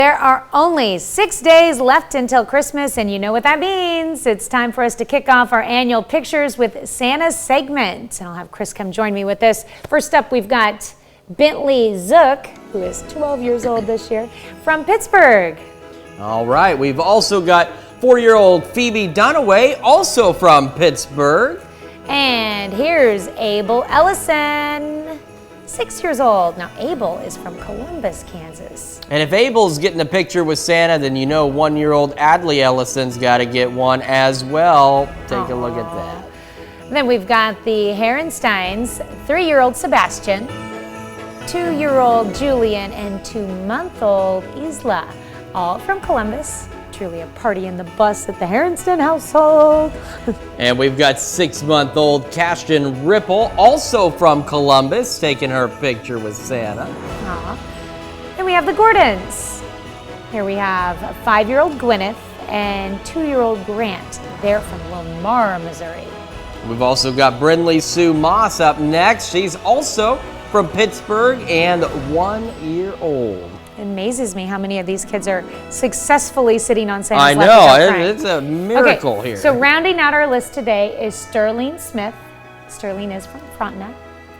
There are only 6 days left until Christmas, and you know what that means. It's time for us to kick off our annual Pictures with Santa segment. And I'll have Chris come join me with this. First up, we've got Bentley Zook, who is 12 years old this year, from Pittsburgh. All right, we've also got 4-year-old Phoebe Dunaway, also from Pittsburgh. And here's Abel Ellison, 6 years old. Now, Abel is from Columbus, Kansas. And if Abel's getting a picture with Santa, then you know 1-year-old Adley Ellison's got to get one as well. Take a look at that. Then we've got the Herensteins, 3-year-old Sebastian, 2-year-old Julian, and 2-month-old Isla, all from Columbus. Truly a party in the bus at the Herenstein household. And we've got 6-month-old Cashton Ripple, also from Columbus, taking her picture with Santa. Aww. Then we have the Gordons. Here we have 5-year-old Gwyneth and 2-year-old Grant. They're from Lamar, Missouri. We've also got Brindley Sue Moss up next. She's also from Pittsburgh and 1-year-old. It amazes me how many of these kids are successfully sitting on Santa's I lap know, without crying. it's a miracle Okay, here. So rounding out our list today is Sterling Smith. Sterling is from Frontenac.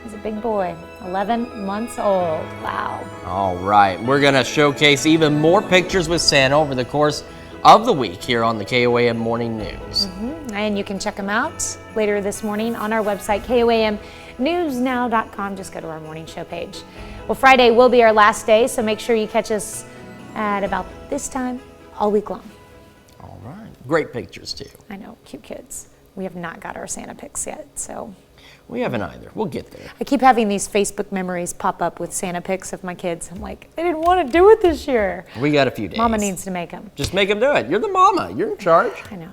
He's a big boy, 11 months old. Wow. All right, we're going to showcase even more pictures with Santa over the course of the week here on the KOAM Morning News. And you can check them out later this morning on our website, KOAMnewsnow.com. Just go to our morning show page. Well, Friday will be our last day, so make sure you catch us at about this time all week long. All right, great pictures too. I know, cute kids. We have not got our Santa pics yet, so. We haven't either. We'll get there. I keep having these Facebook memories pop up with Santa pics of my kids. I'm like, they didn't want to do it this year. We got a few days. Mama needs to make them. Just make them do it. You're the mama. You're in charge. I know.